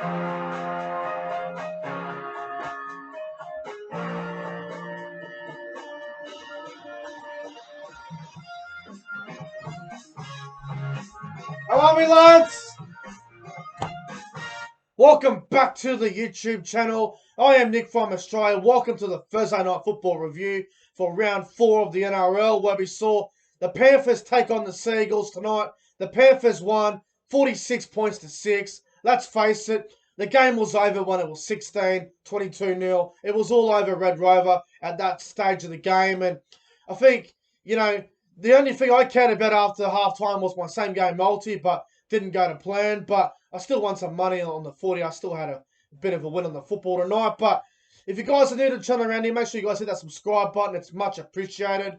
How are we, lads? Welcome back to the YouTube channel. I am Nick from Australia. Welcome to the Thursday Night Football review for round 4 of the NRL, where we saw the Panthers take on the Seagulls tonight. The Panthers won 46 points to 6. Let's face it, the game was over when it was 16-22-0. It was all over Red Rover at that stage of the game. And I think, the only thing I cared about after halftime was my same game multi, but didn't go to plan. But I still won some money on the 40. I still had a bit of a win on the football tonight. But if you guys are new to the channel around here, make sure you guys hit that subscribe button. It's much appreciated.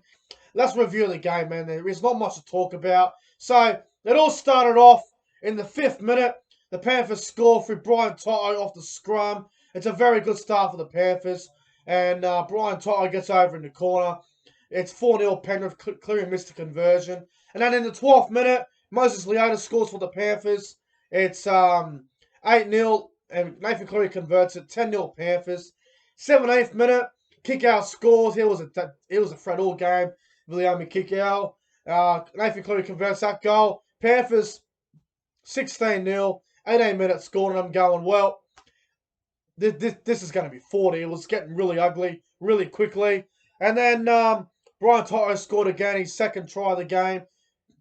Let's review the game, man. There is not much to talk about. So it all started off in the 5th minute. The Panthers score through Brian Toto off the scrum. It's a very good start for the Panthers. And Brian Toto gets over in the corner. It's 4-0 Penrith. Cleary missed the conversion. And then in the 12th minute, Moses Leota scores for the Panthers. It's 8-0, and Nathan Cleary converts it. 10-0 Panthers. 17th minute, Kikau scores. It was a threat all game. Viliami Kikau. Nathan Cleary converts that goal. Panthers 16-0. 18 minutes scored, and I'm going, well, this is going to be 40. It was getting really ugly really quickly. And then Brian Toto scored again, his second try of the game.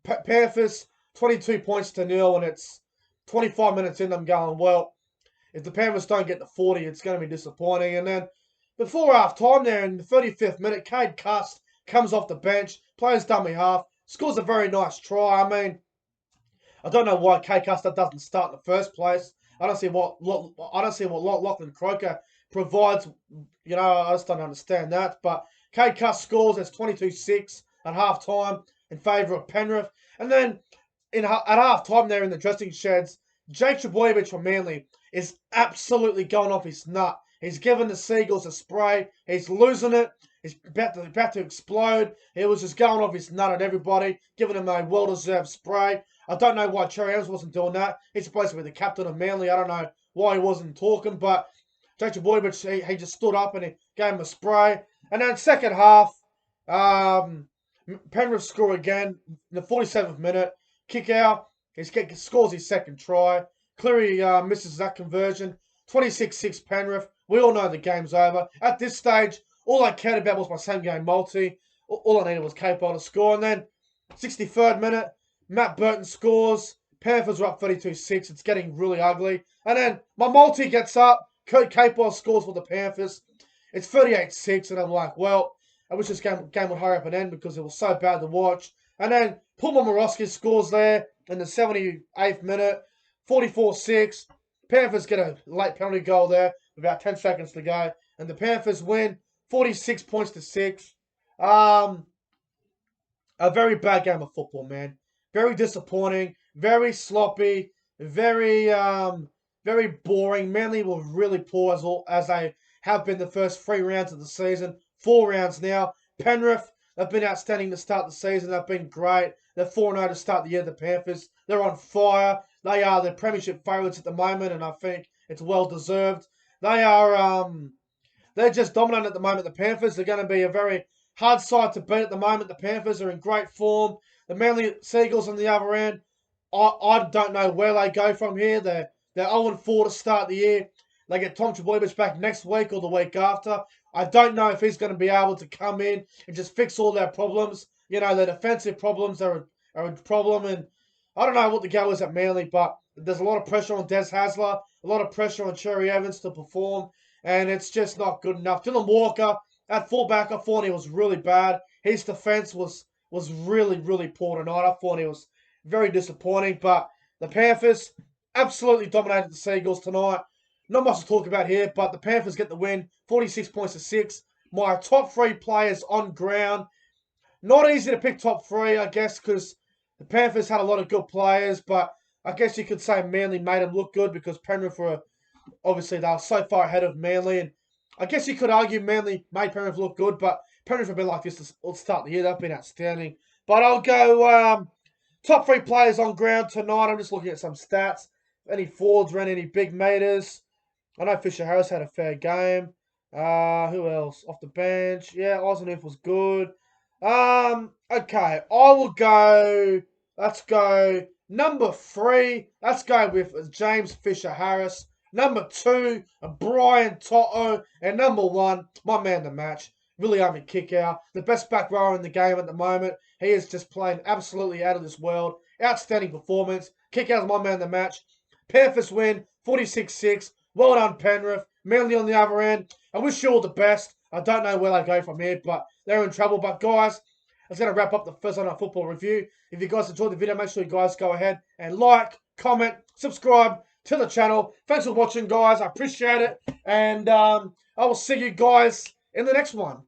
Panthers 22 points to 0, and it's 25 minutes in. I'm going, well, if the Panthers don't get the 40, it's going to be disappointing. And then before half time there, in the 35th minute, Cade Cust comes off the bench, plays dummy half, scores a very nice try. I mean, I don't know why Cade Cust doesn't start in the first place. I don't see what Lachlan Croker provides. I just don't understand that. But Cade Cust scores. It's 22-6 at half time in favour of Penrith. And then at half time there in the dressing sheds, Jake Trbojevic from Manly is absolutely going off his nut. He's giving the Seagulls a spray. He's losing it. He's about to explode. He was just going off his nut at everybody, giving them a well-deserved spray. I don't know why Cherry Evans wasn't doing that. He's supposed to be the captain of Manly. I don't know why he wasn't talking, but Jake Trbojevic, he just stood up and he gave him a spray. And then second half, Penrith score again in the 47th minute. Kick out. He scores his second try. Cleary misses that conversion. 26-6 Penrith. We all know the game's over. At this stage, all I cared about was my same game multi. All I needed was Capewell to score. And then 63rd minute, Matt Burton scores. Panthers are up 32-6. It's getting really ugly. And then my multi gets up. Kurt Capewell scores for the Panthers. It's 38-6. And I'm like, well, I wish this game would hurry up and end because it was so bad to watch. And then Puma Morosky scores there in the 78th minute. 44-6. Panthers get a late penalty goal there. About 10 seconds to go. And the Panthers win 46 points to 6. A very bad game of football, man. Very disappointing. Very sloppy. Very boring. Manly were really poor as they have been the first 3 rounds of the season. 4 rounds now. Penrith have been outstanding to start the season. They've been great. They're 4-0 to start the year, the Panthers. They're on fire. They are the premiership favourites at the moment, and I think it's well deserved. They are they're just dominant at the moment, the Panthers. They're going to be a very hard side to beat at the moment. The Panthers are in great form. The Manly Seagulls on the other end, I don't know where they go from here. They're 0-4 to start the year. They get Tom Trbojevic back next week or the week after. I don't know if he's going to be able to come in and just fix all their problems. Their defensive problems are a problem. And I don't know what the go is at Manly, but there's a lot of pressure on Des Hasler, a lot of pressure on Cherry Evans to perform, and it's just not good enough. Dylan Walker at fullback, I thought he was really bad. His defense was really, really poor tonight. I thought he was very disappointing, but the Panthers absolutely dominated the Seagulls tonight. Not much to talk about here, but the Panthers get the win, 46 points to 6. My top 3 players on ground. Not easy to pick top 3, I guess, because the Panthers had a lot of good players, but I guess you could say Manly made them look good because Penrith were, obviously, they were so far ahead of Manly. And I guess you could argue Manly made Penrith look good, but Penrith have been like this to start the year. They've been outstanding. But I'll go top 3 players on ground tonight. I'm just looking at some stats. any forwards ran any big meters. I know Fisher Harris had a fair game. Who else? Off the bench. Yeah, Eisenhuth was good. Okay. I will go. Let's go. Number 3. Let's go with James Fisher Harris. Number 2, Brian Toto. And number 1, my man of the match, Viliame Kikau. The best back rower in the game at the moment. He is just playing absolutely out of this world. Outstanding performance. Kikau's my man of the match. Panthers win 46-6. Well done, Penrith. Manly on the other end. I wish you all the best. I don't know where they go from here, but they're in trouble. But guys, that's going to wrap up the Thursday Night Football review. If you guys enjoyed the video, make sure you guys go ahead and like, comment, subscribe to the channel. Thanks for watching, guys. I appreciate it. And I will see you guys in the next one.